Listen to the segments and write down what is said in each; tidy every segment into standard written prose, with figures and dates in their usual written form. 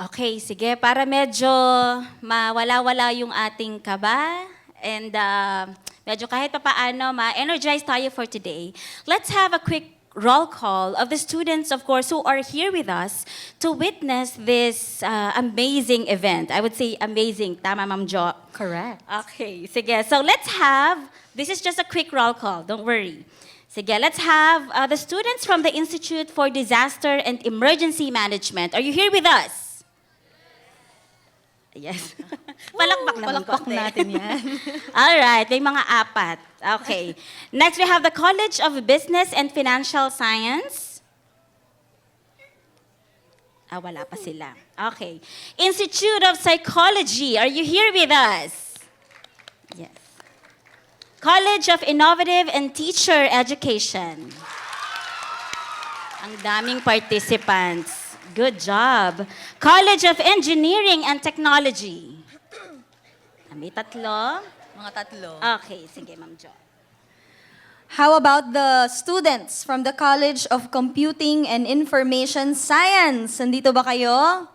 Okay, sige. Para medyo mawala-wala yung ating kaba and medyo kahit papaano ma-energize tayo for today, let's have a quick roll call of the students, of course, who are here with us to witness this amazing event. I would say amazing. Tama, Ma'am Jo? Correct. Okay, sige. So let's have, this is just a quick roll call, don't worry. Sige, let's have the students from the Institute for Disaster and Emergency Management. Are you here with us? Yes. Palakpak naman Palakpak konti. natin yan. All right, may mga apat. Okay. Next, we have the College of Business and Financial Science. Wala pa sila. Okay. Institute of Psychology. Are you here with us? Yes. College of Innovative and Teacher Education. Ang daming participants. Good job. College of Engineering and Technology. May tatlo. Mga tatlo. Okay, sige, Ma'am Jo. How about the students from the College of Computing and Information Science? Nandito ba kayo?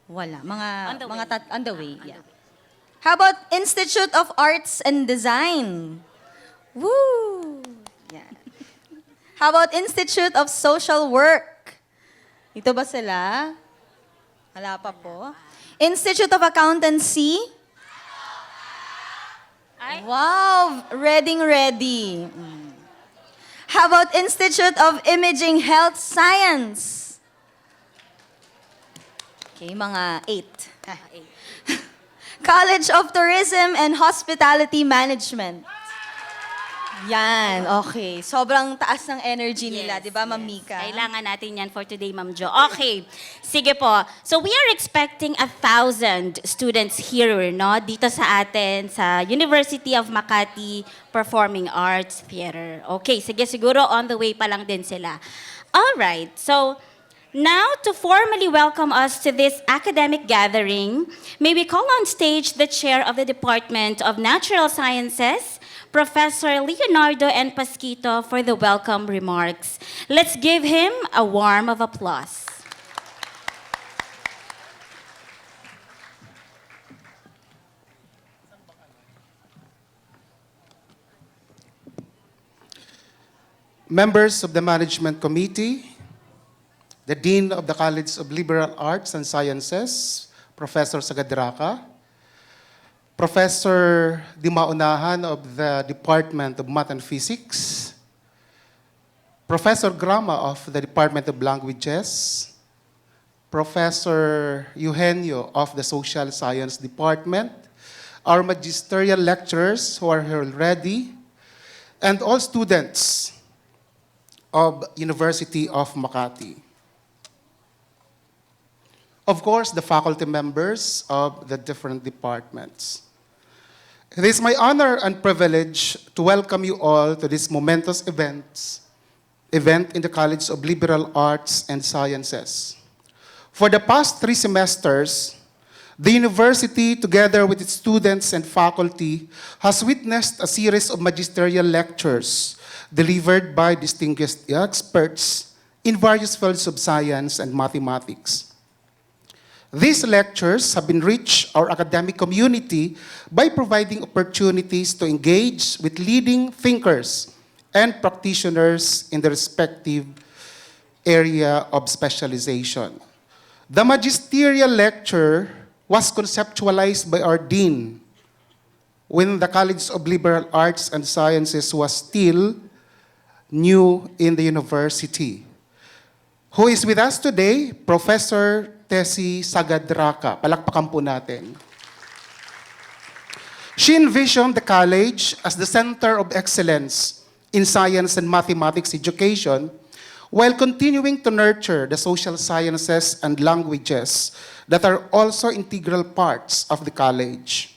Wala. On the way. On the way. Yeah. How about Institute of Arts and Design? Woo! Yeah. How about Institute of Social Work? Ito ba sila? Wala pa po. Institute of Accountancy? Ay. Wow! Ready. How about Institute of Imaging Health Science? Okay, mga 8. College of Tourism and Hospitality Management. Yan, okay. Sobrang taas ng energy nila, di ba, Ma'am Mika? Kailangan natin yan for today, Ma'am Jo. Okay, sige po. So we are expecting 1,000 students here, no? Dito sa atin, sa University of Makati Performing Arts Theater. Okay, sige, siguro on the way pa lang din sila. All right, so now to formally welcome us to this academic gathering, may we call on stage the Chair of the Department of Natural Sciences, Professor Leonardo N. Pasquito, for the welcome remarks. Let's give him a warm of applause. Members of the Management Committee, the Dean of the College of Liberal Arts and Sciences, Professor Sagadraka, Professor Di Maunahan of the Department of Math and Physics, Professor Grama of the Department of Languages, Professor Eugenio of the Social Science Department, our magisterial lecturers who are here already, and all students of University of Makati. Of course, the faculty members of the different departments. It is my honor and privilege to welcome you all to this momentous event in the College of Liberal Arts and Sciences. For the past 3 semesters, the university, together with its students and faculty, has witnessed a series of magisterial lectures delivered by distinguished experts in various fields of science and mathematics. These lectures have enriched our academic community by providing opportunities to engage with leading thinkers and practitioners in the respective area of specialization. The magisterial lecture was conceptualized by our dean when the College of Liberal Arts and Sciences was still new in the university. Who is with us today? Professor Tessie Sagadraka. Palakpakan po natin. She envisioned the college as the center of excellence in science and mathematics education while continuing to nurture the social sciences and languages that are also integral parts of the college.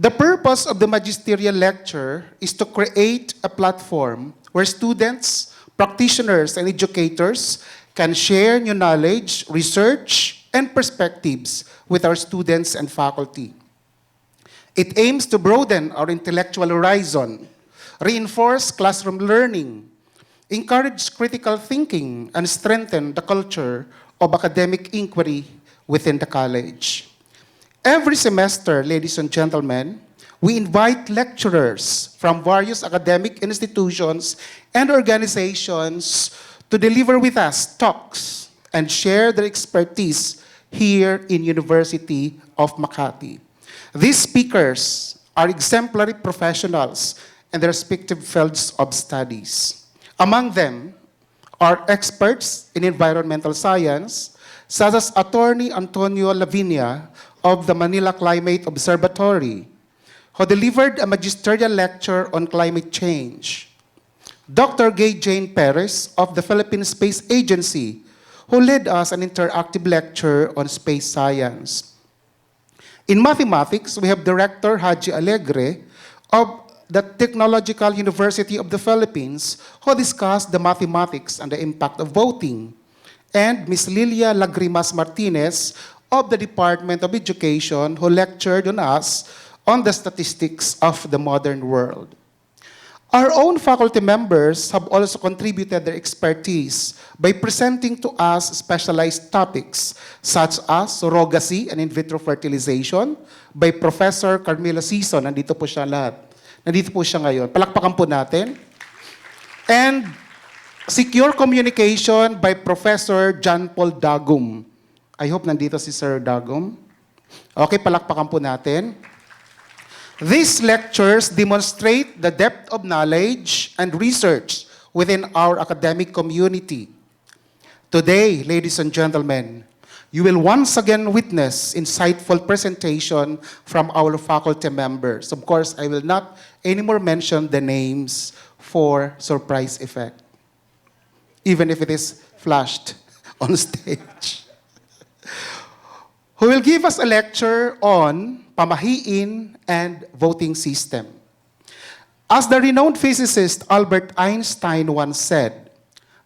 The purpose of the magisterial lecture is to create a platform where students, practitioners, and educators can share new knowledge, research, and perspectives with our students and faculty. It aims to broaden our intellectual horizon, reinforce classroom learning, encourage critical thinking, and strengthen the culture of academic inquiry within the college. Every semester, ladies and gentlemen, we invite lecturers from various academic institutions and organizations to deliver with us talks and share their expertise here in University of Makati. These speakers are exemplary professionals in their respective fields of studies. Among them are experts in environmental science, such as Attorney Antonio Lavinia of the Manila Climate Observatory, who delivered a magisterial lecture on climate change. Dr. Gay Jane Perez of the Philippine Space Agency, who led us an interactive lecture on space science. In mathematics, we have Director Haji Alegre of the Technological University of the Philippines, who discussed the mathematics and the impact of voting. And Ms. Lilia Lagrimas Martinez of the Department of Education, who lectured on us on the statistics of the modern world. Our own faculty members have also contributed their expertise by presenting to us specialized topics such as surrogacy and in vitro fertilization by Professor Carmela Sison. Nandito po siya lahat. Nandito po siya ngayon. Palakpakan po natin. And secure communication by Professor John Paul Dagum. I hope nandito si Sir Dagum. Okay, palakpakan po natin. These lectures demonstrate the depth of knowledge and research within our academic community. Today, ladies and gentlemen, you will once again witness insightful presentation from our faculty members. Of course, I will not anymore mention the names for surprise effect, even if it is flashed on stage. Who will give us a lecture on pamahiin and voting system. As the renowned physicist Albert Einstein once said,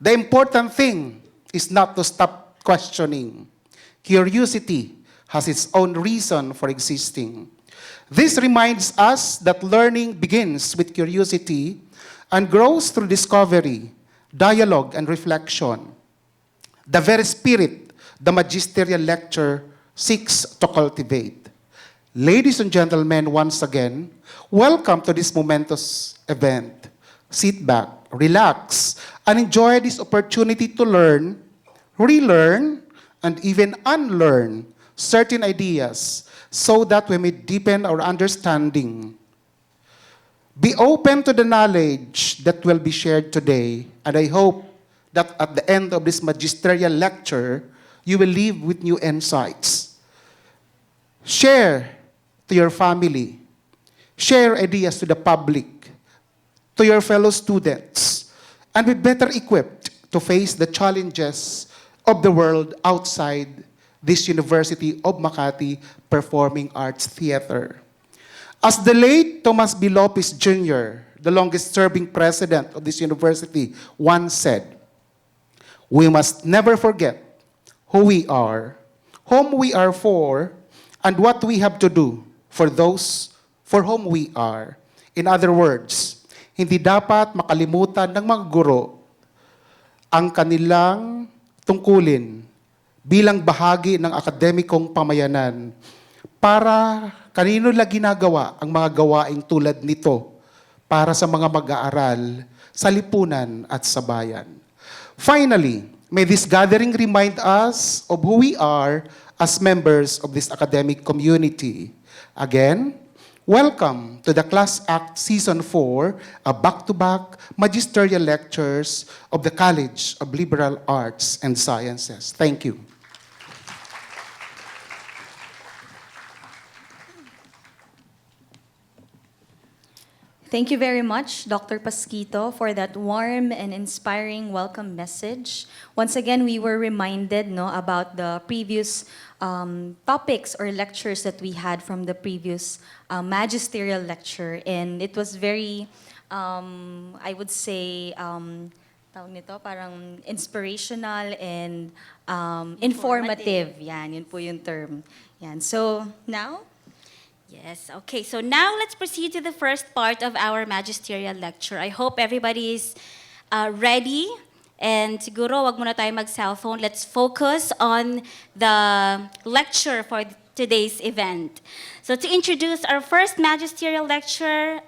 the important thing is not to stop questioning. Curiosity has its own reason for existing. This reminds us that learning begins with curiosity and grows through discovery, dialogue, and reflection. The very spirit the magisterial lecture seeks to cultivate. Ladies and gentlemen, once again, welcome to this momentous event. Sit back, relax, and enjoy this opportunity to learn, relearn, and even unlearn certain ideas so that we may deepen our understanding. Be open to the knowledge that will be shared today, and I hope that at the end of this magisterial lecture, you will leave with new insights. Share to your family. Share ideas to the public, to your fellow students, and be better equipped to face the challenges of the world outside this University of Makati Performing Arts Theater. As the late Tomas B. Lopez Jr., the longest-serving president of this university, once said, we must never forget who we are, whom we are for, and what we have to do for those for whom we are. In other words, hindi dapat makalimutan ng mga guro ang kanilang tungkulin bilang bahagi ng akademikong pamayanan para kanino lang ginagawa ang mga gawaing tulad nito para sa mga mag-aaral sa lipunan at sa bayan. Finally, may this gathering remind us of who we are as members of this academic community. Again, welcome to the Class Act Season 4, a back-to-back magisterial lectures of the College of Liberal Arts and Sciences. Thank you. Thank you very much, Dr. Pasquito, for that warm and inspiring welcome message. Once again, we were reminded about the previous topics or lectures that we had from the previous magisterial lecture. And it was very, I would say, tawag nito, parang inspirational and informative. Yan, yun po yung term. Yan. So, now, Yes, okay. So now let's proceed to the first part of our magisterial lecture. I hope everybody is ready And siguro, wag muna tayo mag-cellphone. Let's focus on the lecture for today's event. So to introduce our first magisterial lecturer,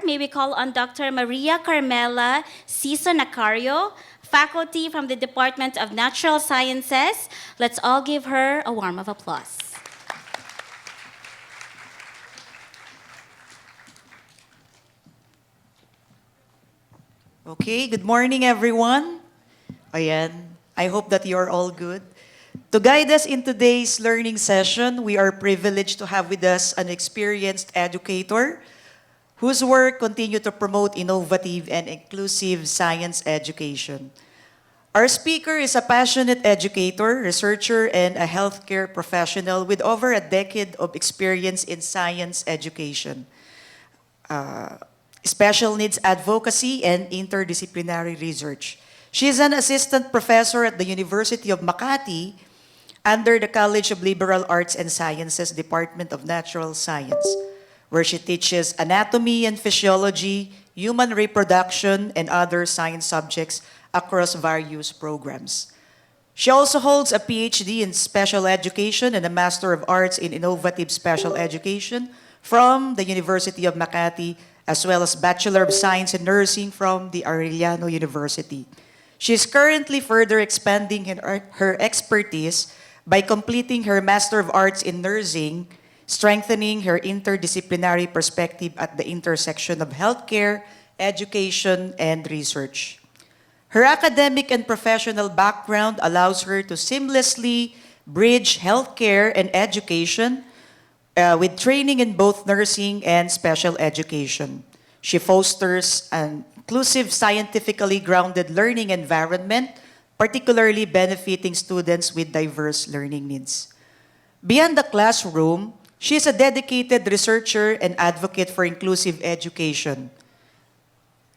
may we call on Dr. Maria Carmela Ciso Nacario, faculty from the Department of Natural Sciences. Let's all give her a warm of applause. Okay, good morning everyone. Ayan, I hope that you're all good. To guide us in today's learning session, we are privileged to have with us an experienced educator whose work continue to promote innovative and inclusive science education. Our speaker is a passionate educator, researcher, and a healthcare professional with over a decade of experience in science education, special needs advocacy, and interdisciplinary research. She is an assistant professor at the University of Makati under the College of Liberal Arts and Sciences Department of Natural Science, where she teaches anatomy and physiology, human reproduction, and other science subjects across various programs. She also holds a PhD in special education and a Master of Arts in Innovative Special Education from the University of Makati, as well as Bachelor of Science in Nursing from the Arellano University. She is currently further expanding her expertise by completing her Master of Arts in Nursing, strengthening her interdisciplinary perspective at the intersection of healthcare, education, and research. Her academic and professional background allows her to seamlessly bridge healthcare and education with training in both nursing and special education. She fosters an inclusive, scientifically grounded learning environment, particularly benefiting students with diverse learning needs. Beyond the classroom, she is a dedicated researcher and advocate for inclusive education.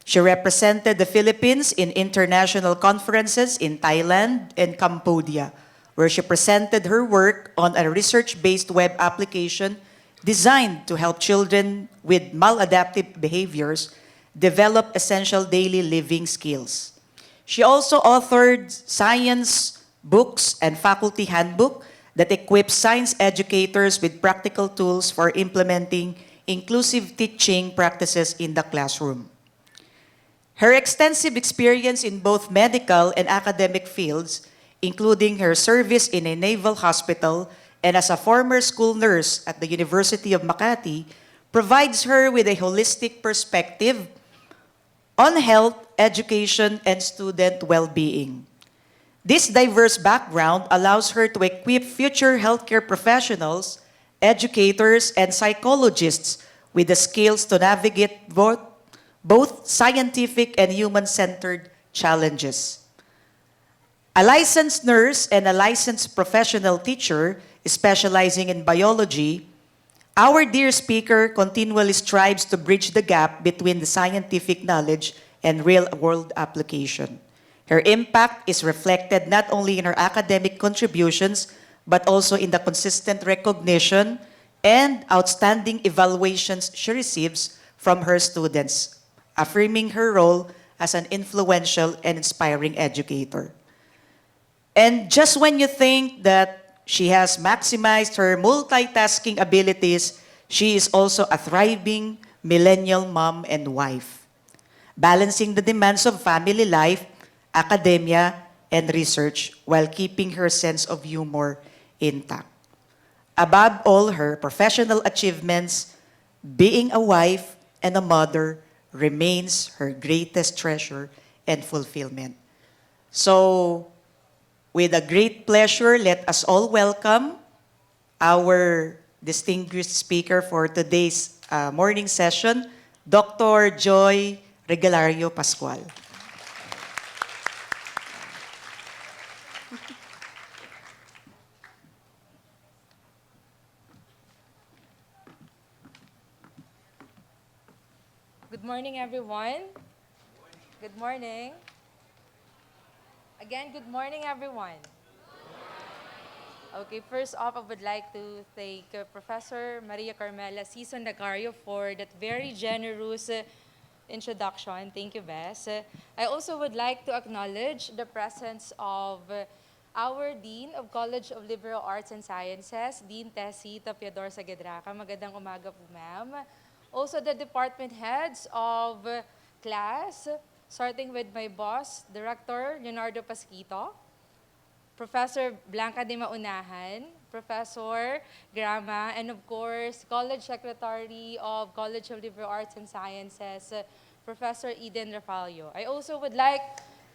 She represented the Philippines in international conferences in Thailand and Cambodia, where she presented her work on a research-based web application designed to help children with maladaptive behaviors develop essential daily living skills. She also authored science books and faculty handbook that equips science educators with practical tools for implementing inclusive teaching practices in the classroom. Her extensive experience in both medical and academic fields, including her service in a naval hospital and as a former school nurse at the University of Makati, provides her with a holistic perspective on health, education, and student well-being. This diverse background allows her to equip future healthcare professionals, educators, and psychologists with the skills to navigate both scientific and human-centered challenges. A licensed nurse and a licensed professional teacher specializing in biology, our dear speaker continually strives to bridge the gap between the scientific knowledge and real-world application. Her impact is reflected not only in her academic contributions, but also in the consistent recognition and outstanding evaluations she receives from her students, affirming her role as an influential and inspiring educator. And just when you think that she has maximized her multitasking abilities, she is also a thriving millennial mom and wife, balancing the demands of family life, academia, and research while keeping her sense of humor intact. Above all her professional achievements, being a wife and a mother remains her greatest treasure and fulfillment. So, with a great pleasure, let us all welcome our distinguished speaker for today's morning session, Dr. Joy Regalario Pascual. Good morning, everyone. Good morning. Again, good morning, everyone. Okay, first off, I would like to thank Professor Maria Carmela Ciso Nacario for that very generous introduction. Thank you, Bess. I also would like to acknowledge the presence of our Dean of College of Liberal Arts and Sciences, Dean Tessie Tapiador Sagedraca. Magandang umaga po, ma'am. Also, the department heads of class, starting with my boss, Director Leonardo Pasquito, Professor Blanca de Maunahan, Professor Grama, and of course, College Secretary of College of Liberal Arts and Sciences, Professor Eden Rafalio. I also would like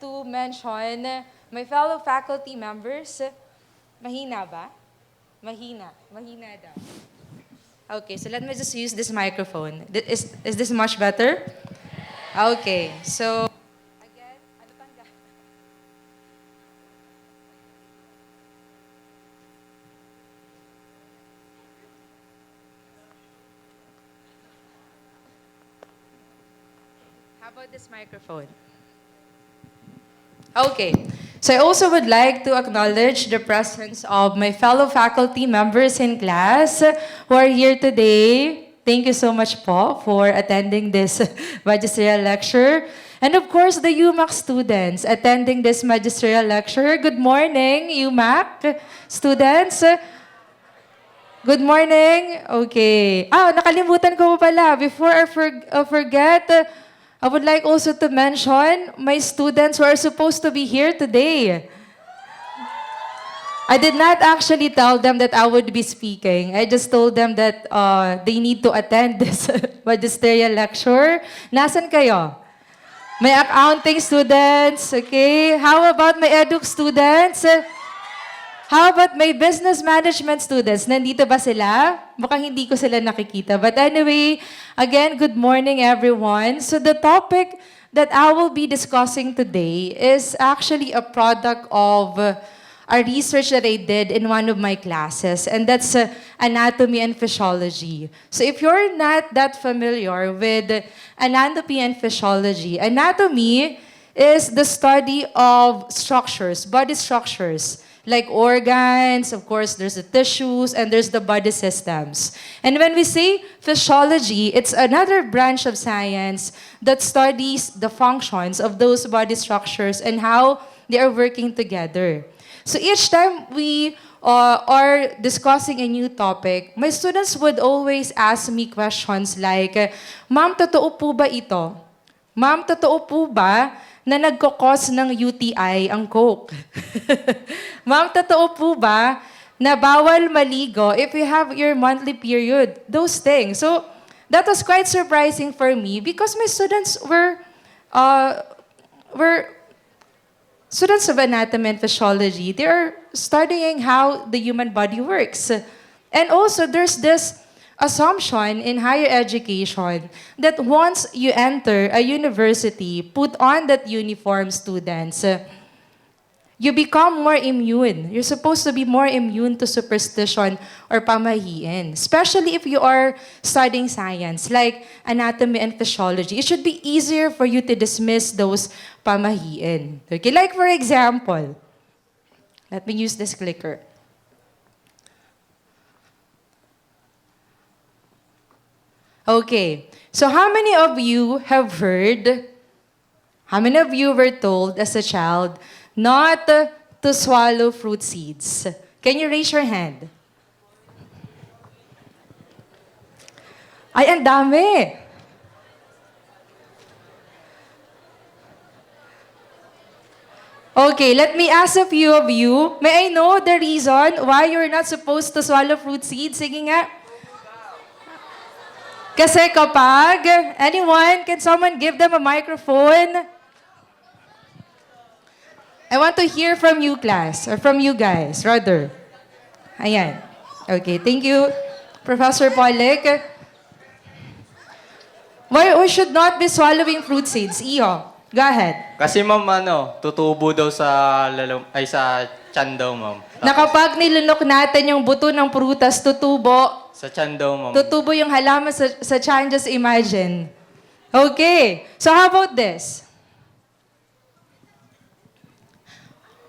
to mention my fellow faculty members. Mahina ba? Mahina. Mahina daw. Okay, so let me just use this microphone. Is this much better? Okay, so again, ano pang ga- How about this microphone? Okay. So I also would like to acknowledge the presence of my fellow faculty members in class who are here today. Thank you so much po for attending this magisterial lecture. And of course, the UMAC students attending this magisterial lecture. Good morning, UMAC students. Good morning. Okay. Nakalimutan ko pa pala. Before I forget, I would like also to mention my students who are supposed to be here today. I did not actually tell them that I would be speaking. I just told them that they need to attend this magisterial lecture. Nasaan kayo? May accounting students, okay? How about my eduk students? How about my business management students? Nandito ba sila? Mukhang hindi ko sila nakikita. But anyway, again, good morning everyone. So the topic that I will be discussing today is actually a product of a research that I did in one of my classes, and that's anatomy and physiology. So if you're not that familiar with anatomy and physiology, anatomy is the study of structures, body structures, like organs, of course, there's the tissues, and there's the body systems. And when we say physiology, it's another branch of science that studies the functions of those body structures and how they are working together. So each time we are discussing a new topic, my students would always ask me questions like, Ma'am, totoo po ba ito? Ma'am, totoo po ba na nagkakos ng UTI ang Coke? Ma'am, totoo po ba na bawal maligo if you have your monthly period? Those things. So, that was quite surprising for me because my students were students of anatomy and physiology. They are studying how the human body works. And also, there's this assumption in higher education that once you enter a university, put on that uniform, students, you become more immune. You're supposed to be more immune to superstition or pamahiin, especially if you are studying science like anatomy and physiology. It should be easier for you to dismiss those pamahiin. Okay, like for example, let me use this clicker. Okay, so how many of you have heard, how many of you were told as a child not to swallow fruit seeds? Can you raise your hand? Ay, ang dami. Okay, let me ask a few of you. May I know the reason why you're not supposed to swallow fruit seeds? Sige nga. Kasi kapag, anyone, can someone give them a microphone? I want to hear from you, class, or from you guys, rather. Ayan. Okay, thank you, Professor Pollack. Why we should not be swallowing fruit seeds? Iyo, go ahead. Kasi ma'am, tutubo daw sa sa tiyan daw, ma'am. Na kapag nilunok natin yung buto ng prutas, tutubo. Sa tiyan daw, ma'am. Tutubo yung halaman sa tiyan, just imagine. Okay, so how about this?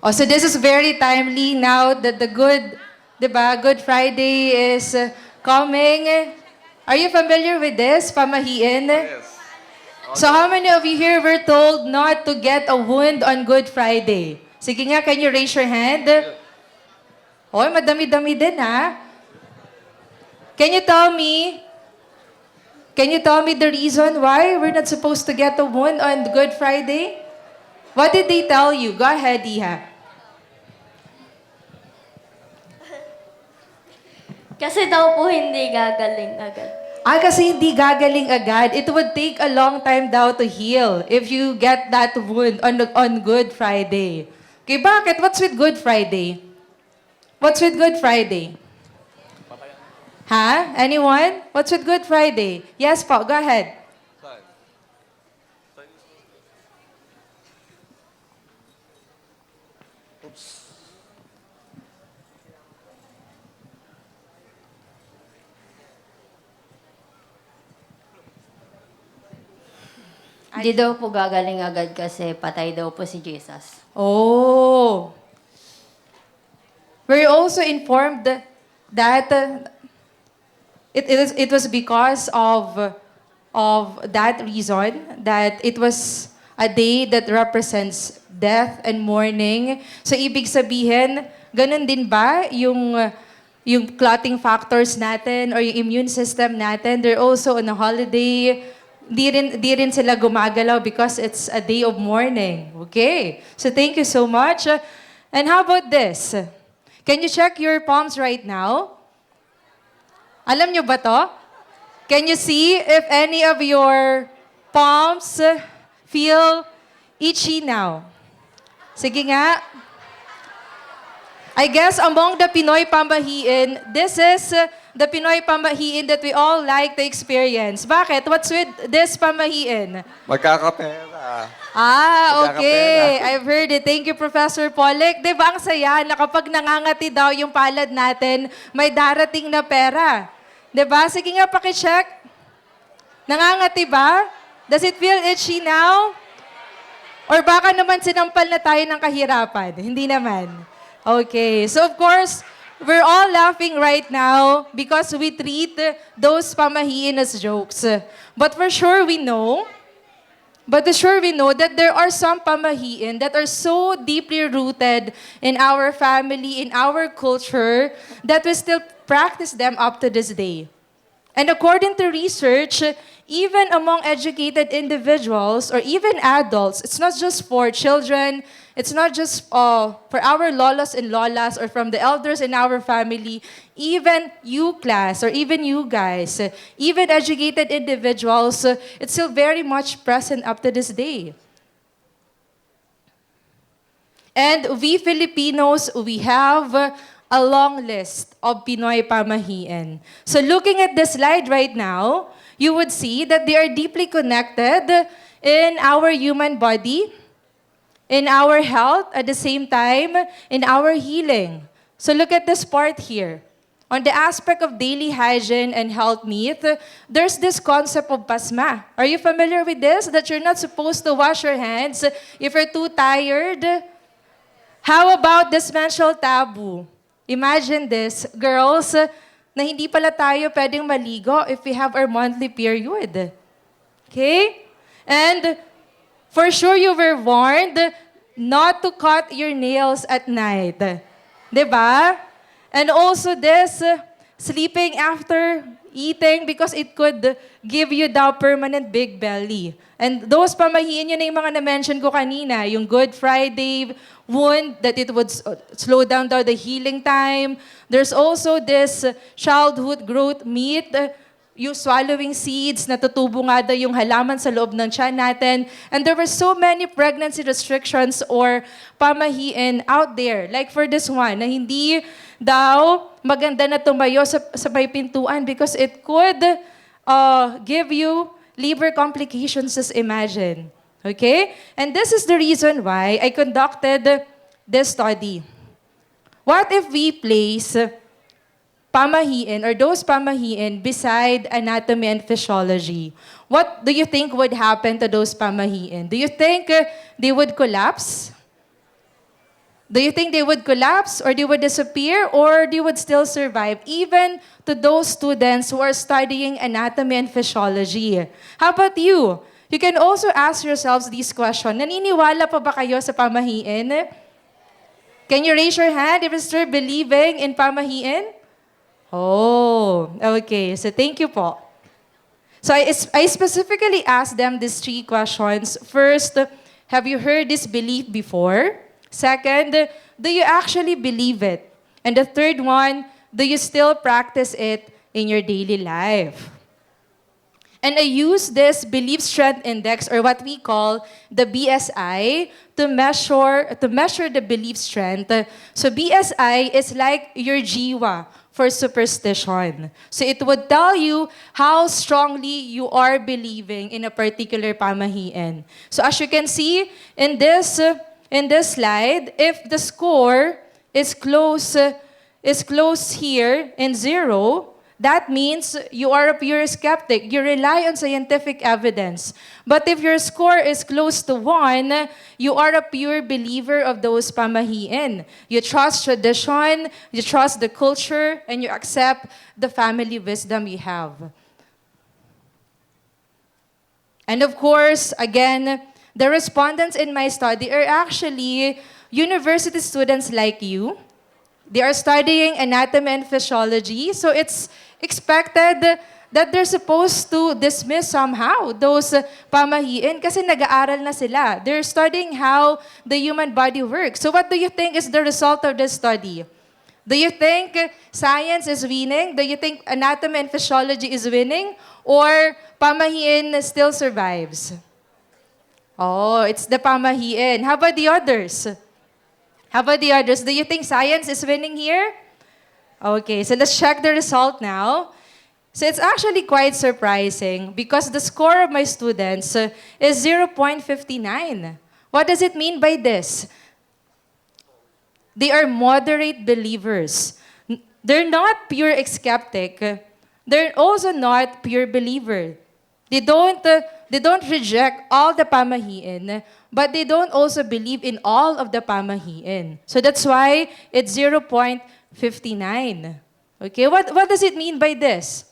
Oh, so this is very timely now that the Good Friday is coming. Are you familiar with this, pamahiin? Yes. So how many of you here were told not to get a wound on Good Friday? Sige nga, can you raise your hand? Oy, madami-dami din ha. Can you tell me the reason why we're not supposed to get a wound on Good Friday? What did they tell you? Go ahead, Iha. Kasi daw po hindi gagaling agad. Kasi hindi gagaling agad. It would take a long time daw to heal if you get that wound on Good Friday. Okay, bakit? What's with Good Friday? What's with Good Friday? Ha? Anyone? What's with Good Friday? Yes po, go ahead. Hindi daw po gagaling agad kasi patay daw po si Jesus. Oh. We're also informed that it was because of that reason that it was a day that represents death and mourning. So ibig sabihin, ganun din ba yung clotting factors natin or yung immune system natin, they're also on a holiday. Di rin sila gumagalaw because it's a day of mourning. Okay. So thank you so much. And how about this? Can you check your palms right now? Alam nyo ba to? Can you see if any of your palms feel itchy now? Sige nga. I guess among the Pinoy pamahiin, this is the Pinoy pamahiin that we all like to experience. Bakit? What's with this pamahiin? Magkakapera. Okay. I've heard it. Thank you, Professor Pollack. Di ba ang saya na kapag nangangati daw yung palad natin, may darating na pera? Di ba? Sige nga, pakicheck. Nangangati ba? Does it feel itchy now? Or baka naman sinampal na tayo ng kahirapan? Hindi naman. Okay. So, of course, we're all laughing right now because we treat those pamahiin as jokes. But for sure we know that there are some pamahiin that are so deeply rooted in our family, in our culture, that we still practice them up to this day. And according to research, even among educated individuals or even adults, it's not just for children, it's not just for our lolas and lolas or from the elders in our family, even you class or even you guys, even educated individuals, it's still very much present up to this day. And we Filipinos, we have a long list of Pinoy pamahiin. So looking at the slide right now, you would see that they are deeply connected in our human body, in our health, at the same time, in our healing. So look at this part here. On the aspect of daily hygiene and health myth, there's this concept of pasma. Are you familiar with this? That you're not supposed to wash your hands if you're too tired? How about this menstrual taboo? Imagine this, girls, na hindi pala tayo pwedeng maligo if we have our monthly period. Okay? And for sure you were warned not to cut your nails at night. Diba? And also this, sleeping after eating because it could give you the permanent big belly. And those pamahiin, yun na yung mga na-mention ko kanina, yung Good Friday wound, that it would slow down the healing time. There's also this childhood growth myth, yung swallowing seeds, natutubo nga daw yung halaman sa loob ng tiyan natin. And there were so many pregnancy restrictions or pamahiin out there. Like for this one, na hindi daw maganda na tumayo sa may pintuan because it could give you labor complications, just imagine. Okay? And this is the reason why I conducted this study. What if we place pamahiin or those pamahiin beside anatomy and physiology? What do you think would happen to those pamahiin? Do you think they would collapse? Do you think they would collapse or they would disappear or they would still survive even to those students who are studying anatomy and physiology? How about you? you can also ask yourselves this question. Naniniwala pa ba kayo sa pamahiin? Can you raise your hand if you're still believing in pamahiin? Oh, okay. So thank you po. So I specifically asked them these 3 questions. First, have you heard this belief before? Second, do you actually believe it? And the third one, do you still practice it in your daily life? And I use this belief strength index, or what we call the BSI, to measure the belief strength. So BSI is like your jiwa for superstition. So it would tell you how strongly you are believing in a particular pamahiin. So as you can see in this slide, if the score is close here in 0, that means you are a pure skeptic. You rely on scientific evidence. But if your score is close to 1, you are a pure believer of those pamahiin. You trust tradition, you trust the culture, and you accept the family wisdom you have. And of course, again, the respondents in my study are actually university students like you. They are studying anatomy and physiology, so it's expected that they're supposed to dismiss somehow those pamahiin kasi nag-aaral na sila. They're studying how the human body works. So what do you think is the result of this study? Do you think science is winning? Do you think anatomy and physiology is winning? Or pamahiin still survives? Oh, it's the pamahiin. How about the others? How about the others? Do you think science is winning here? Okay, so let's check the result now. So it's actually quite surprising because the score of my students is 0.59. What does it mean by this? They are moderate believers. They're not pure skeptic. They're also not pure believer. They don't reject all the pamahiin, but they don't also believe in all of the pamahiin. So that's why it's 0.59. Okay, what does it mean by this?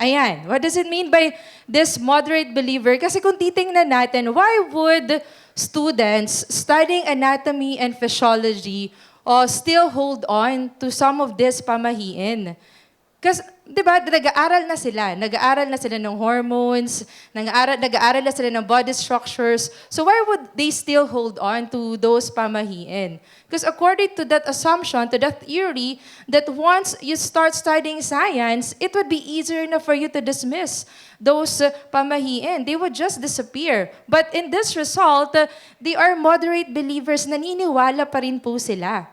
Ayan, what does it mean by this moderate believer? Kasi kung titingnan natin, why would students studying anatomy and physiology still hold on to some of this pamahiin? Kasi, di ba, nag-aaral na sila ng hormones, nag-aaral na sila ng body structures. So why would they still hold on to those pamahiin? Because according to that assumption, to that theory, that once you start studying science, it would be easier enough for you to dismiss those pamahiin. They would just disappear. But in this result, they are moderate believers, naniniwala pa rin po sila.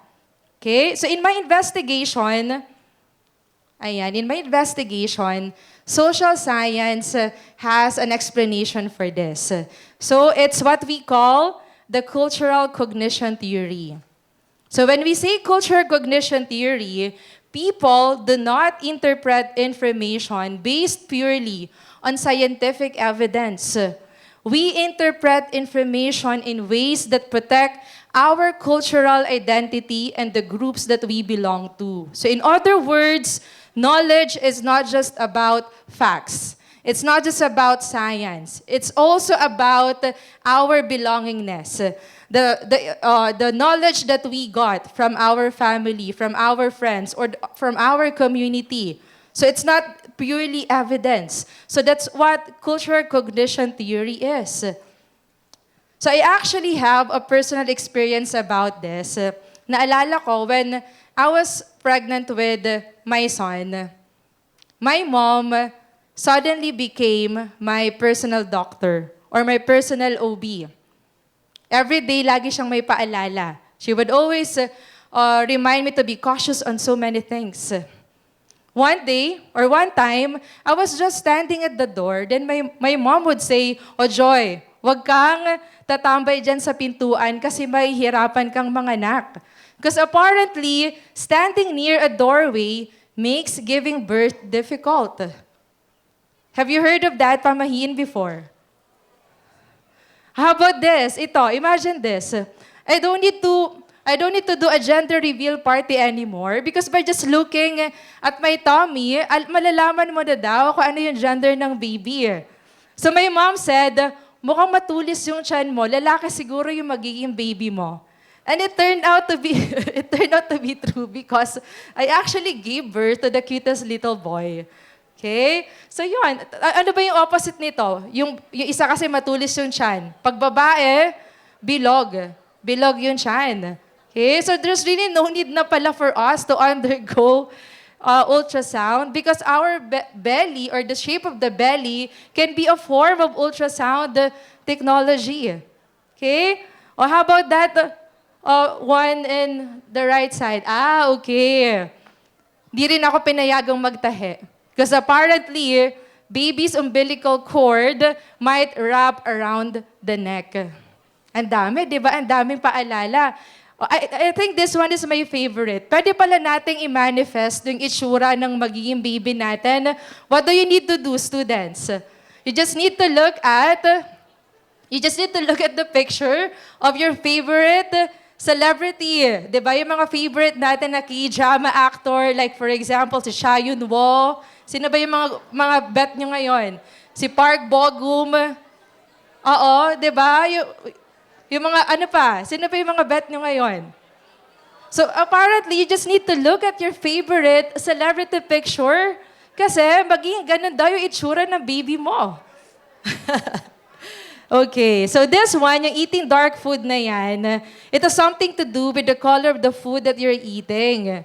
Okay? So in my investigation, social science has an explanation for this. So it's what we call the cultural cognition theory. So when we say cultural cognition theory, people do not interpret information based purely on scientific evidence. We interpret information in ways that protect our cultural identity and the groups that we belong to. So in other words, knowledge is not just about facts. It's not just about science. It's also about our belongingness. The knowledge that we got from our family, from our friends, or from our community. So it's not purely evidence. So that's what cultural cognition theory is. So I actually have a personal experience about this. Naalala ko when I was pregnant with my son, my mom suddenly became my personal doctor or my personal OB. Every day, lagi siyang may paalala. She would always remind me to be cautious on so many things. One day, or one time, I was just standing at the door, then my mom would say, "O Joy, wag kang tatambay dyan sa pintuan kasi mahihirapan kang manganak." Because apparently, standing near a doorway makes giving birth difficult. Have you heard of that pamahiin before? How about this? Ito, imagine this. I don't need to I don't need to do a gender reveal party anymore because by just looking at my tummy, malalaman mo na daw kung ano yung gender ng baby. So my mom said, mukhang matulis yung tiyan mo, lalaki siguro yung magiging baby mo. And it turned out to be it turned out to be true because I actually gave birth to the cutest little boy. Okay? So yun, ano ba yung opposite nito? Yung isa kasi matulis yung tiyan. Pag babae, bilog. Bilog yung tiyan. Okay? So there's really no need na pala for us to undergo ultrasound because our belly or the shape of the belly can be a form of ultrasound technology. Okay? Or how about that one in the right side? Okay. Di rin ako pinayagang magtahe. Because apparently, baby's umbilical cord might wrap around the neck. Ang dami, di ba? Ang daming paalala. I think this one is my favorite. Pwede pala nating i-manifest yung itsura ng magiging baby natin. What do you need to do, students? You just need to look at the picture of your favorite celebrity. Di ba? Yung mga favorite natin na K-drama actor, like for example, si Cha Yun-woo. Sino ba yung mga bet nyo ngayon? Si Park Bo-gum. Oo, di ba? Yung mga ano pa? Sino pa yung mga bet nyo ngayon? So apparently, you just need to look at your favorite celebrity picture kasi magiging ganun daw yung itsura ng baby mo. Okay, so this one, yung eating dark food na yan, it has something to do with the color of the food that you're eating.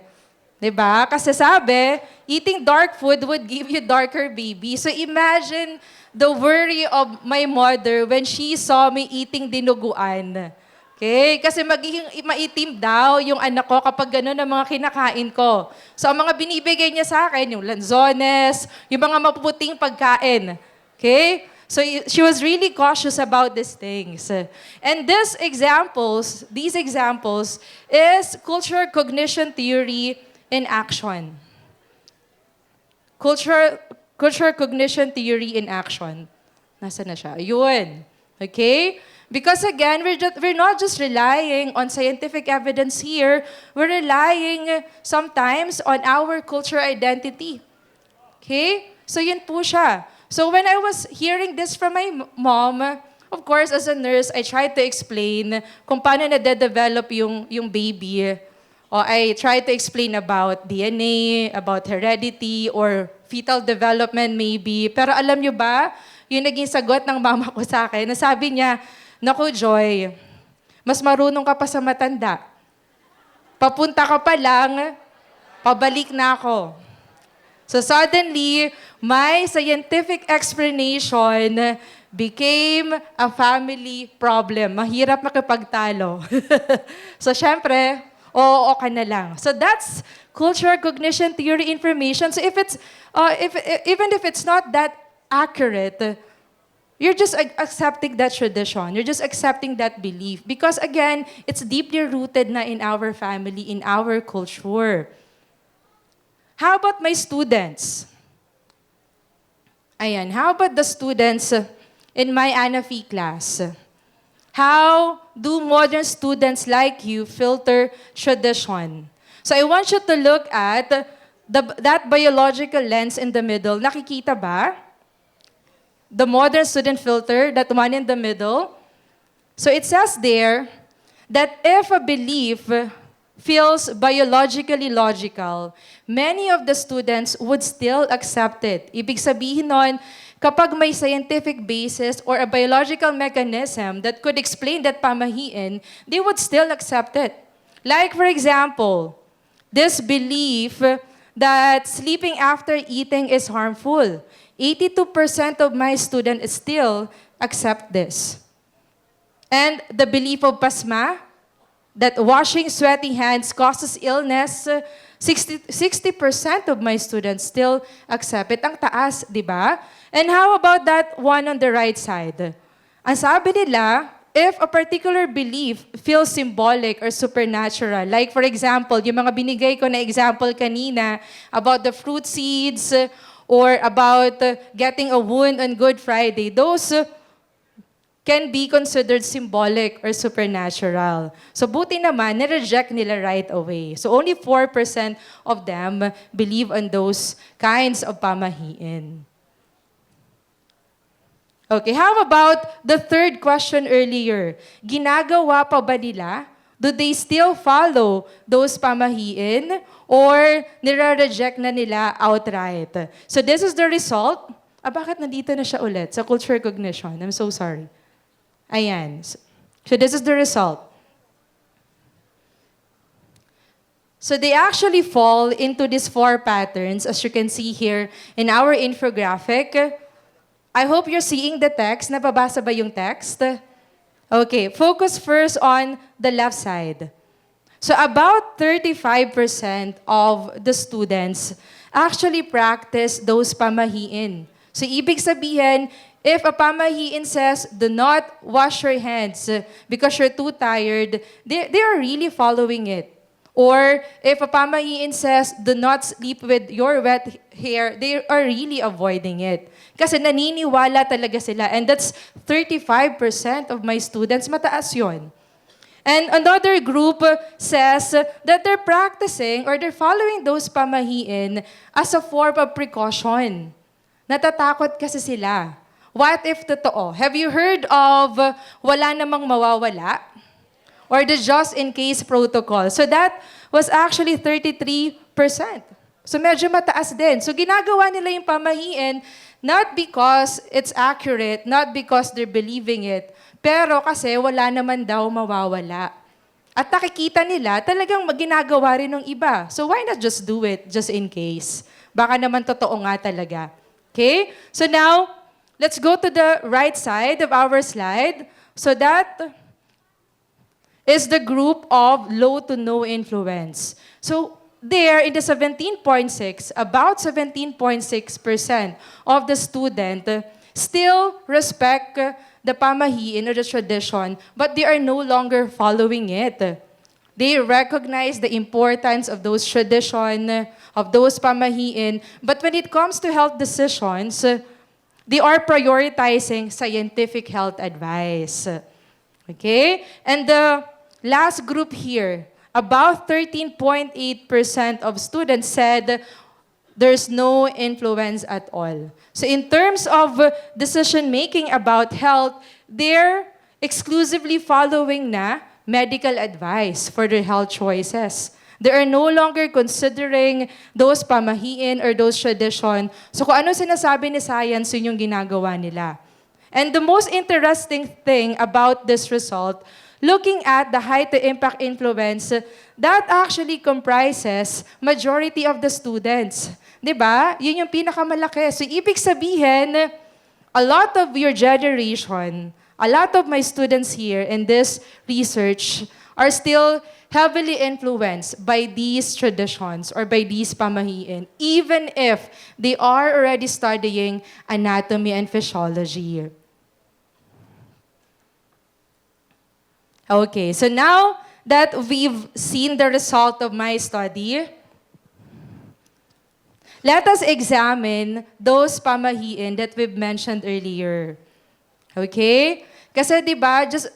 Diba? Kasi sabi, eating dark food would give you darker baby. So imagine the worry of my mother when she saw me eating dinuguan. Okay? Kasi magiging maitim daw yung anak ko kapag gano'n ang mga kinakain ko. So ang mga binibigay niya sa akin, yung lanzones, yung mga mapuputing pagkain. Okay? So she was really cautious about these things. And these examples is cultural cognition theory in action. Cultural cognition theory in action. Nasaan na siya? Yun. Okay? Because again, we're not just relying on scientific evidence here, we're relying sometimes on our cultural identity. Okay? So yun po siya. So when I was hearing this from my mom, of course, as a nurse, I tried to explain kung paano na-develop yung baby. Or I tried to explain about DNA, about heredity, or fetal development maybe. Pero alam nyo ba, yung naging sagot ng mama ko sa akin, nasabi niya, naku Joy, mas marunong ka pa sa matanda. Papunta ka pa lang, pabalik na ako. So suddenly, my scientific explanation became a family problem. Mahirap makipagtalo. So syempre, oo ka na lang. So that's cultural cognition theory information. So if it's, even if it's not that accurate, you're just accepting that tradition. You're just accepting that belief. Because again, it's deeply rooted na in our family, in our culture. How about my students? Ayan, how about the students in my ANAFE class? How do modern students like you filter tradition? So I want you to look at that biological lens in the middle. Nakikita ba? The modern student filter, that one in the middle. So it says there that if a belief feels biologically logical, many of the students would still accept it. Ibig sabihin nun, kapag may scientific basis or a biological mechanism that could explain that pamahiin, they would still accept it. Like, for example, this belief that sleeping after eating is harmful. 82% of my students still accept this. And the belief of PASMA, that washing sweaty hands causes illness, 60% of my students still accept it. Ang taas, di ba? And how about that one on the right side? Ang sabi nila, if a particular belief feels symbolic or supernatural, like for example, yung mga binigay ko na example kanina about the fruit seeds or about getting a wound on Good Friday, those can be considered symbolic or supernatural. So buti naman, nireject nila right away. So only 4% of them believe on those kinds of pamahiin. Okay, how about the third question earlier? Ginagawa pa ba nila? Do they still follow those pamahiin or nire-reject na nila outright? So this is the result. Bakit nandito na siya ulit sa culture cognition? I'm so sorry. Ayan. So this is the result. So they actually fall into these 4 patterns, as you can see here in our infographic. I hope you're seeing the text. Nababasa ba yung text? Okay, focus first on the left side. So about 35% of the students actually practice those pamahiin. So ibig sabihin, if a pamahiin says, do not wash your hands because you're too tired, they are really following it. Or if a pamahiin says, do not sleep with your wet hair, they are really avoiding it. Kasi naniniwala talaga sila. And that's 35% of my students. Mataas yun. And another group says that they're practicing or they're following those pamahiin as a form of precaution. Natatakot kasi sila. What if totoo? Have you heard of wala namang mawawala? Or the just-in-case protocol? So that was actually 33%. So medyo mataas din. So ginagawa nila yung pamahiin not because it's accurate, not because they're believing it, pero kasi wala naman daw mawawala. At nakikita nila, talagang ginagawa rin ng iba. So why not just do it, just in case? Baka naman totoo nga talaga. Okay? So now, let's go to the right side of our slide. So that is the group of low to no influence. So there, in the 17.6, about 17.6% of the student still respect the pamahiin or the tradition, but they are no longer following it. They recognize the importance of those tradition, of those pamahiin, but when it comes to health decisions, they are prioritizing scientific health advice. Okay? And the last group here, about 13.8% of students said there's no influence at all. So in terms of decision-making about health, they're exclusively following na medical advice for their health choices. They are no longer considering those pamahiin or those tradition. So kung ano sinasabi ni science, yun yung ginagawa nila. And the most interesting thing about this result, looking at the high to impact influence, that actually comprises majority of the students. Diba? Yun yung pinakamalaki. So ibig sabihin, a lot of your generation, a lot of my students here in this research are still heavily influenced by these traditions or by these pamahiin, even if they are already studying anatomy and physiology. Okay, so now that we've seen the result of my study, let us examine those pamahiin that we've mentioned earlier. Okay? Kasi 'di ba, just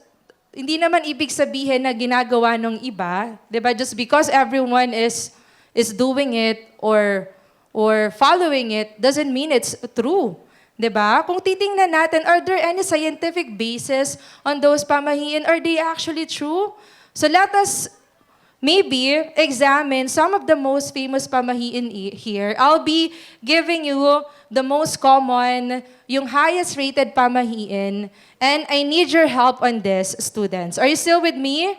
hindi naman ibig sabihin na ginagawa ng iba, 'di ba? Just because everyone is doing it or following it doesn't mean it's true. 'Di ba? Kung titingnan natin, are there any scientific basis on those pamahiin? Are they actually true? So let us maybe examine some of the most famous pamahiin here. I'll be giving you the most common, yung highest rated pamahiin, and I need your help on this, students. Are you still with me?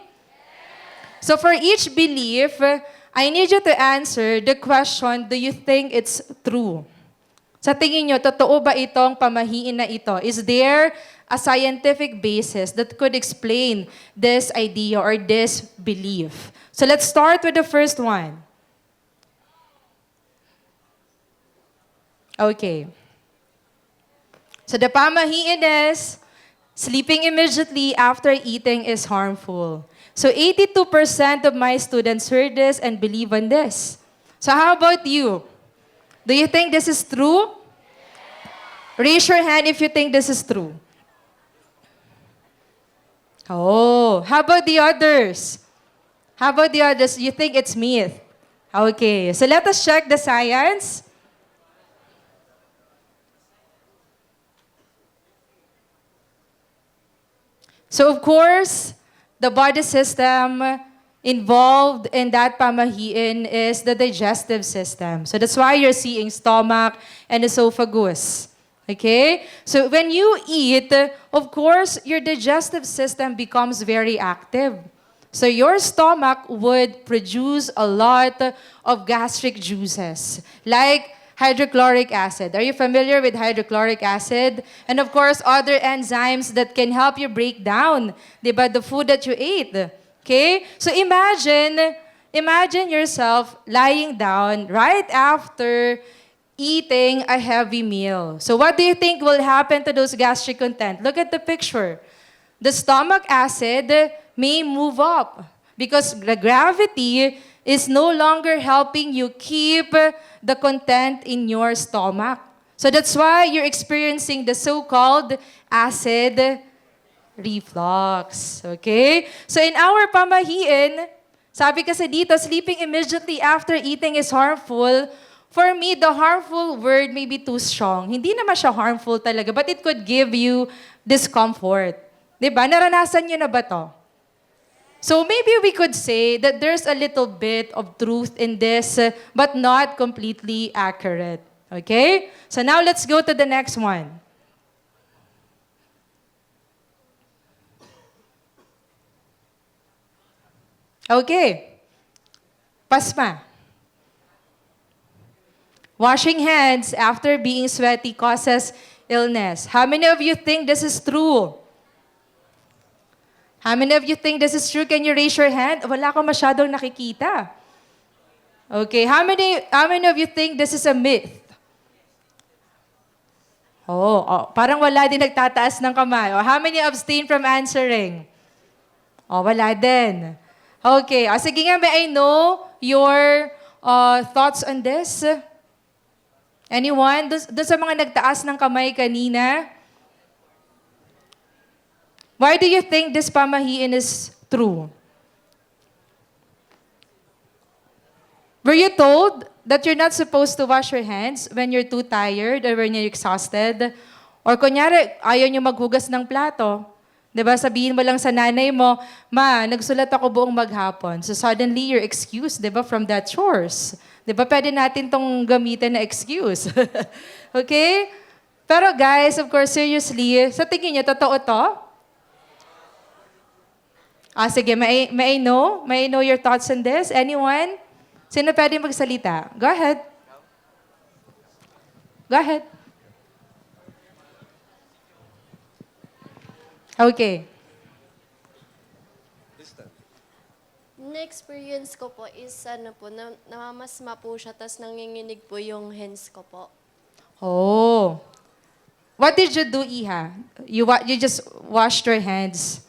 So for each belief, I need you to answer the question, do you think it's true? Sa tingin nyo, totoo ba itong pamahiin na ito? Is there a scientific basis that could explain this idea or this belief? So let's start with the first one. Okay. So the pamahiin is, sleeping immediately after eating is harmful. So 82% of my students heard this and believe in this. So how about you? Do you think this is true? Raise your hand if you think this is true. Oh, how about the others? How about the others? You think it's myth? Okay, so let us check the science. So of course, the body system involved in that pamahiin is the digestive system. So that's why you're seeing stomach and esophagus. Okay? So when you eat, of course, your digestive system becomes very active. So your stomach would produce a lot of gastric juices, like hydrochloric acid. Are you familiar with hydrochloric acid? And of course, other enzymes that can help you break down, diba, the food that you ate. Okay? So imagine yourself lying down right after eating a heavy meal. So what do you think will happen to those gastric content? Look at the picture. The stomach acid may move up because the gravity is no longer helping you keep the content in your stomach. So that's why you're experiencing the so-called acid reflux. Okay? So in our pamahiin, sabi kasi dito, sleeping immediately after eating is harmful. For me, the harmful word may be too strong. Hindi naman siya harmful talaga, but it could give you discomfort. Diba? Naranasan nyo na ba to? So maybe we could say that there's a little bit of truth in this, but not completely accurate. Okay? So now let's go to the next one. Okay. Pasma. Washing hands after being sweaty causes illness. How many of you think this is true? How many of you think this is true? Can you raise your hand? Wala ko masyadong nakikita. Okay, how many of you think this is a myth? Parang wala din nagtataas ng kamay. How many abstain from answering? Wala din. Okay, sige nga, may I know your thoughts on this? Anyone? Doon sa mga nagtaas ng kamay kanina? Why do you think this pamahiin is true? Were you told that you're not supposed to wash your hands when you're too tired or when you're exhausted? Or kunyari, ayaw nyo maghugas ng plato. Diba? Sabihin mo lang sa nanay mo, Ma, nagsulat ako buong maghapon. So suddenly you're excused, diba, from that chores. Diba? Pwede natin tong gamitin na excuse. Okay? Pero guys, of course, seriously, sa tingin nyo, totoo to? Sige, may I know? May I know your thoughts on this? Anyone? Sino pwede magsalita? Go ahead. Go ahead. Okay. Na-experience ko po is namamasma po siya, tas nanginginig po yung hands ko po. Oh. What did you do, Iha? You just washed your hands.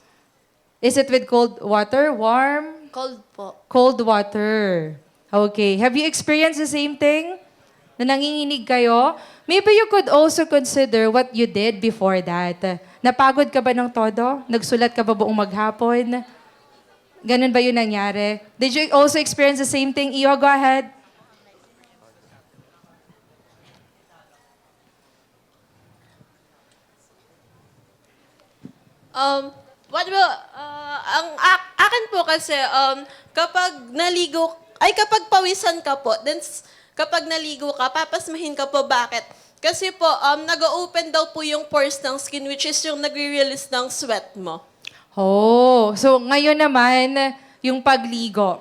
Is it with cold water? Warm? Cold po. Cold water. Okay. Have you experienced the same thing? Na nanginginig kayo? Maybe you could also consider what you did before that. Napagod ka ba ng todo? Nagsulat ka ba buong maghapon? Ganun ba yun nangyari? Did you also experience the same thing? Iyo, go ahead. Akin po kasi, kapag pawisan ka po, then kapag naligo ka, papasmahin ka po. Bakit? Kasi po, nag-open daw po yung pores ng skin, which is yung nagre-release ng sweat mo. So ngayon naman, yung pagligo.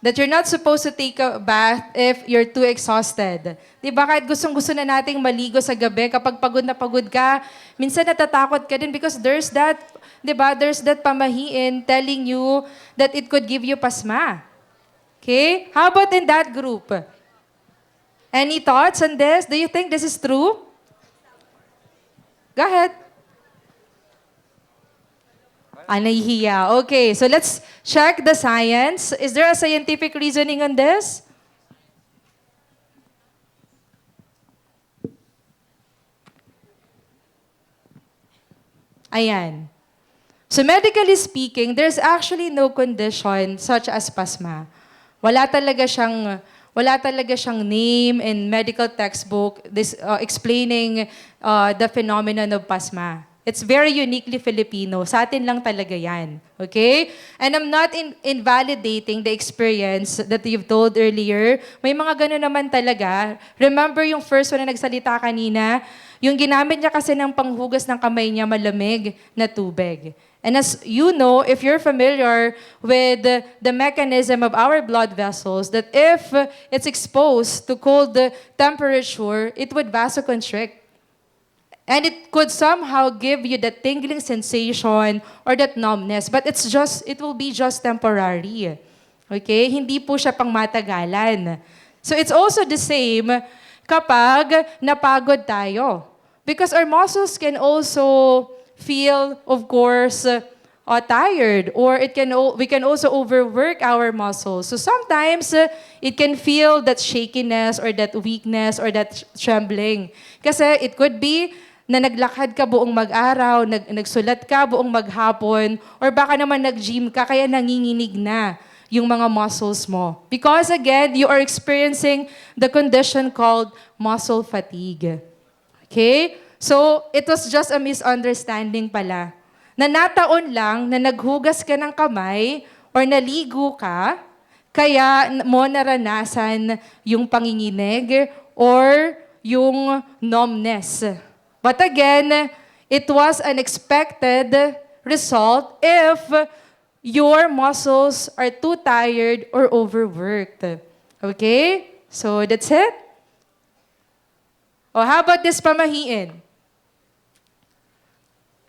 That you're not supposed to take a bath if you're too exhausted. Di ba? Kahit gustong-gusto na nating maligo sa gabi, kapag pagod na pagod ka, minsan natatakot ka din because there's that, di ba? There's that pamahiin telling you that it could give you pasma. Okay? How about in that group? Any thoughts on this? Do you think this is true? Go ahead. Nahihiya. Okay, so let's check the science. Is there a scientific reasoning on this? Ayan. So medically speaking, there's actually no condition such as PASMA. Wala talaga siyang name in medical textbook explaining the phenomenon of PASMA. It's very uniquely Filipino. Sa atin lang talaga yan. Okay? And I'm not invalidating the experience that you've told earlier. May mga ganun naman talaga. Remember yung first one na nagsalita kanina? Yung ginamit niya kasi ng panghugas ng kamay niya malamig na tubig. And as you know, if you're familiar with the mechanism of our blood vessels, that if it's exposed to cold temperature, it would vasoconstrict. And it could somehow give you that tingling sensation or that numbness, but it will be just temporary. Okay? Hindi po siya pang matagalan. So it's also the same kapag napagod tayo. Because our muscles can also feel, of course, tired, or we can also overwork our muscles. So sometimes it can feel that shakiness or that weakness or that trembling. Kasi it could be na naglakad ka buong mag-araw, nagsulat ka buong maghapon, or baka naman nag-gym ka, kaya nanginginig na yung mga muscles mo. Because again, you are experiencing the condition called muscle fatigue. Okay? So, it was just a misunderstanding pala. Na nataon lang na naghugas ka ng kamay or naligo ka, kaya mo naranasan yung panginginig or yung numbness. But again, it was an expected result if your muscles are too tired or overworked. Okay? So that's it. Oh, how about this pamahiin?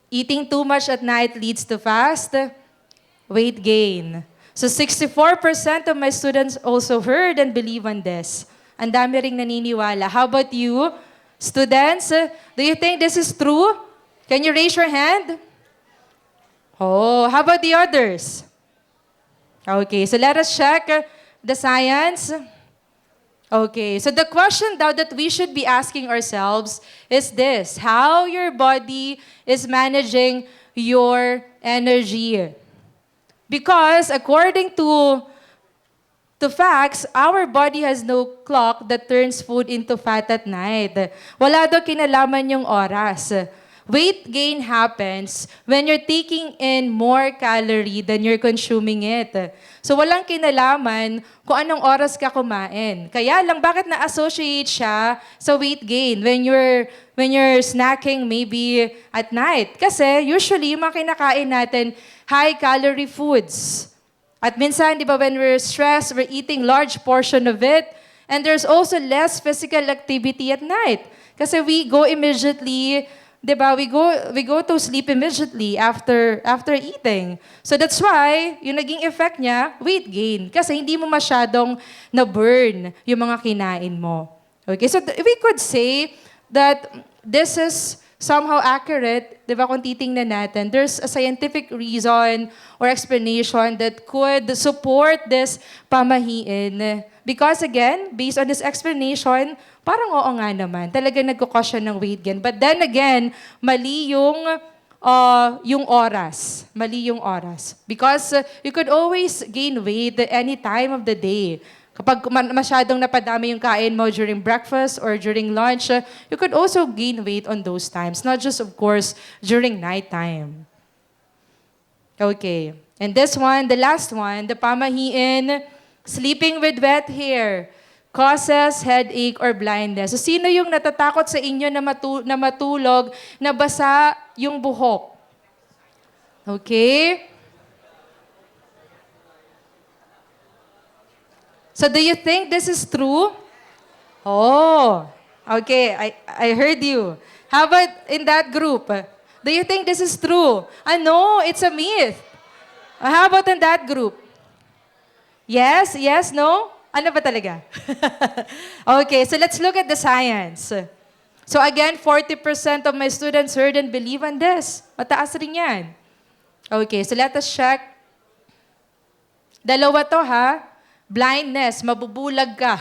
Eating too much at night leads to fast weight gain. So 64% of my students also heard and believe on this. Ang dami ring naniniwala. How about you? Students, do you think this is true? Can you raise your hand? Oh, how about the others? Okay, so let us check the science. Okay, so the question now that we should be asking ourselves is this: how your body is managing your energy. Because according to facts, our body has no clock that turns food into fat at night. Wala daw kinalaman yung oras. Weight gain happens when you're taking in more calorie than you're consuming it. So walang kinalaman kung anong oras ka kumain. Kaya lang, bakit na-associate siya sa weight gain when you're snacking maybe at night? Kasi usually, yung mga kinakain natin, high-calorie foods. At minsan, di ba, when we're stressed, we're eating large portion of it. And there's also less physical activity at night. Kasi we go immediately, di ba, we go to sleep immediately after eating. So that's why, yung naging effect niya, weight gain. Kasi hindi mo masyadong na-burn yung mga kinain mo. Okay, so we could say that this is somehow accurate, di ba, kung titingnan natin, there's a scientific reason or explanation that could support this pamahiin. Because again, based on this explanation, parang oo nga naman, talagang nagkukos siya ng weight gain. But then again, mali yung oras. Mali yung oras. Because you could always gain weight any time of the day. Kapag masyadong napadami yung kain mo during breakfast or during lunch, you could also gain weight on those times. Not just, of course, during nighttime. Okay. And this one, the last one, the pamahiin, sleeping with wet hair causes headache or blindness. So, sino yung natatakot sa inyo na matulog na basa yung buhok? Okay? So do you think this is true? Oh, okay. I heard you. How about in that group? Do you think this is true? No, it's a myth. How about in that group? Yes, no? Ano ba talaga? Okay, so let's look at the science. So again, 40% of my students heard and believe on this. Mataas rin yan. Okay, so let us check. Dalawa to ha. Blindness, mabubulag ka.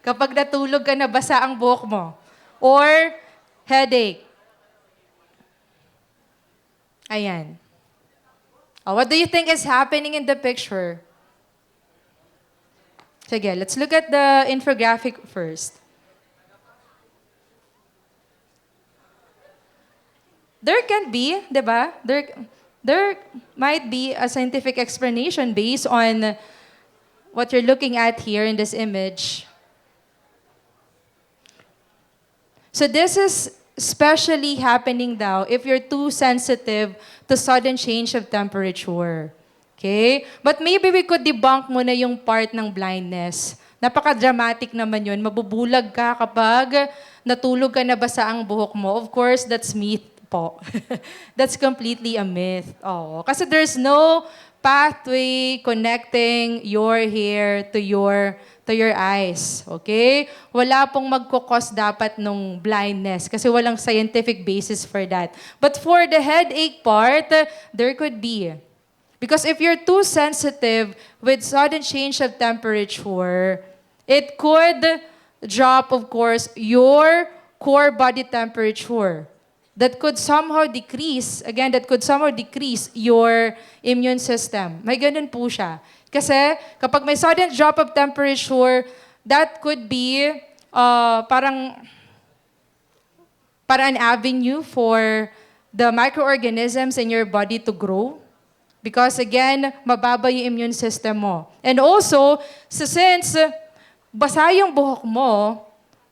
Kapag natulog ka na, basa ang buhok mo. Or headache. Ayan. What do you think is happening in the picture? Sige, let's look at the infographic first. There can be, di ba? There might be a scientific explanation based on what you're looking at here in this image. So this is especially happening now if you're too sensitive to sudden change of temperature. Okay? But maybe we could debunk muna yung part ng blindness. Napaka-dramatic naman yun. Mabubulag ka kapag natulog ka na basa ang buhok mo. Of course, that's myth po. That's completely a myth. Oh, kasi there's no pathway connecting your hair to your eyes. Okay? Wala pong magkukos dapat nung blindness kasi walang scientific basis for that. But for the headache part, there could be. Because if you're too sensitive with sudden change of temperature, it could drop, of course, your core body temperature. That could somehow decrease, again, that could somehow decrease your immune system. May ganun po siya. Kasi kapag may sudden drop of temperature, that could be parang an avenue for the microorganisms in your body to grow. Because again, mababa yung immune system mo. And also, since basa yung buhok mo,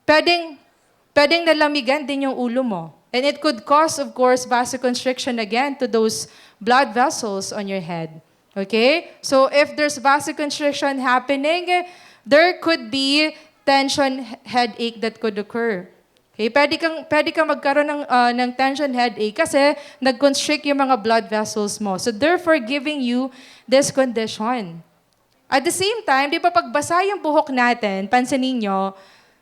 pwedeng nalamigan din yung ulo mo. And it could cause, of course, vasoconstriction again to those blood vessels on your head. Okay? So if there's vasoconstriction happening, there could be tension headache that could occur. Okay? Pwede kang magkaroon ng tension headache kasi nag-constrict yung mga blood vessels mo. So therefore, giving you this condition. At the same time, di ba pagbasa yung buhok natin, pansinin nyo,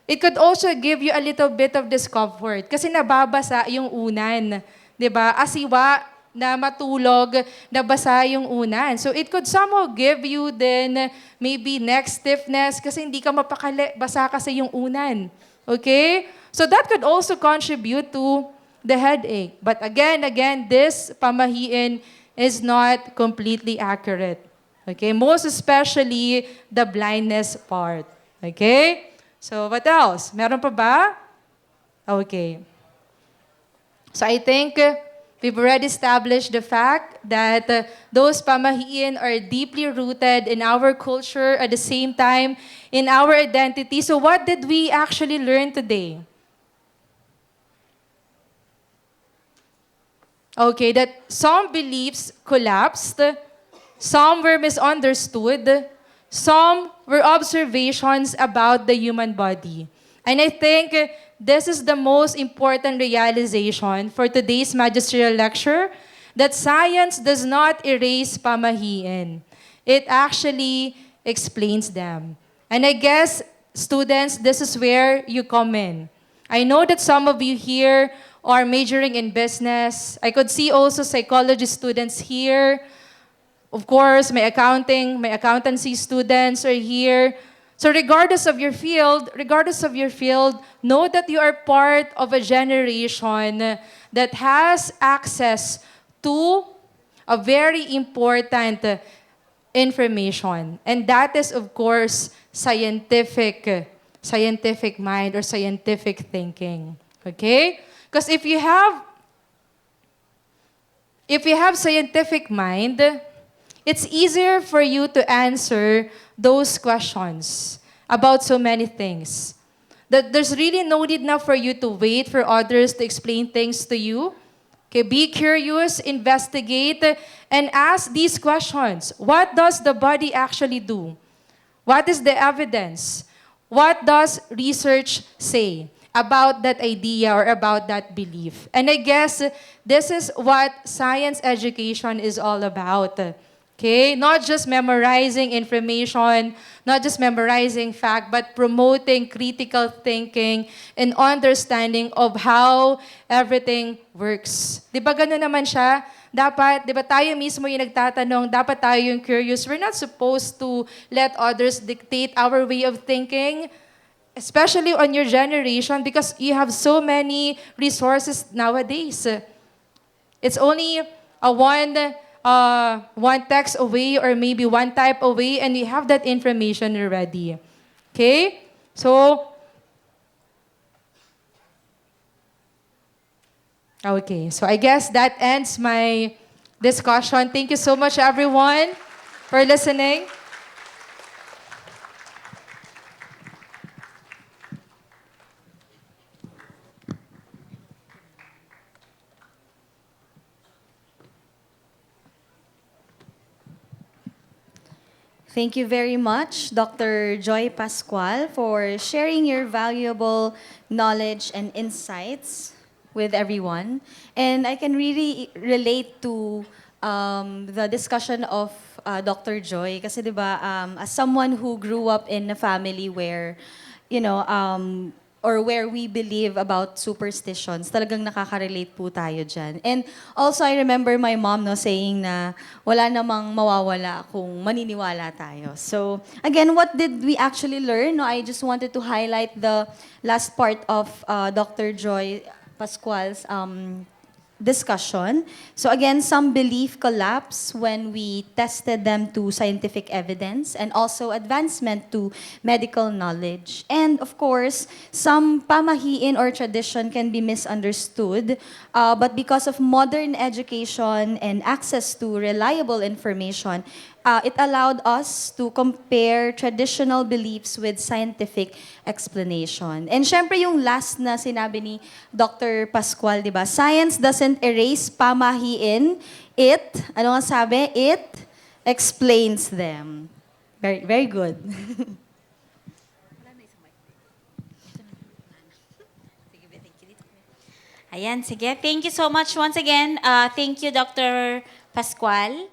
it could also give you a little bit of discomfort kasi nababasa yung unan. Di ba? Asiwa na matulog, nabasa yung unan. So it could somehow give you then maybe neck stiffness kasi hindi ka mapakali, basa kasi yung unan. Okay? So that could also contribute to the headache. But again, this pamahiin is not completely accurate. Okay? Most especially the blindness part. Okay? So what else? Meron pa ba? Okay. So I think we've already established the fact that those pamahiin are deeply rooted in our culture at the same time in our identity. So what did we actually learn today? Okay, that some beliefs collapsed, some were misunderstood, some were observations about the human body. And I think this is the most important realization for today's magisterial lecture, that science does not erase pamahiin. It actually explains them. And I guess, students, this is where you come in. I know that some of you here are majoring in business. I could see also psychology students here. Of course, my accountancy students are here. So regardless of your field, know that you are part of a generation that has access to a very important information. And that is, of course, scientific mind or scientific thinking. Okay? Because if you have scientific mind, it's easier for you to answer those questions about so many things. That there's really no need now for you to wait for others to explain things to you. Okay, be curious, investigate, and ask these questions. What does the body actually do? What is the evidence? What does research say about that idea or about that belief? And I guess this is what science education is all about. Okay? Not just memorizing information, not just memorizing fact, but promoting critical thinking and understanding of how everything works. Di ba gano'n naman siya? Dapat, di ba tayo mismo yung nagtatanong, dapat tayo yung curious. We're not supposed to let others dictate our way of thinking, especially on your generation, because you have so many resources nowadays. It's only a one text away or maybe one type away, and we have that information already. Okay? So, okay. So I guess that ends my discussion. Thank you so much, everyone, for listening. Thank you very much, Dr. Joy Pascual, for sharing your valuable knowledge and insights with everyone. And I can really relate to the discussion of Dr. Joy. Kasi 'di ba, as someone who grew up in a family where, or where we believe about superstitions, talagang nakaka-relate po tayo dyan. And also, I remember my mom saying na wala namang mawawala kung maniniwala tayo. So, again, what did we actually learn? No, I just wanted to highlight the last part of Dr. Joy Pascual's discussion. So again, some belief collapse when we tested them to scientific evidence and also advancement to medical knowledge. And of course, some pamahiin or tradition can be misunderstood, but because of modern education and access to reliable information, it allowed us to compare traditional beliefs with scientific explanation. And syempre yung last na sinabi ni Dr. Pascual, di ba? Science doesn't erase pamahiin. It, ano nga sabi? It explains them. Very, very good. Ayan, sige. Thank you so much once again. Thank you, Dr. Pascual.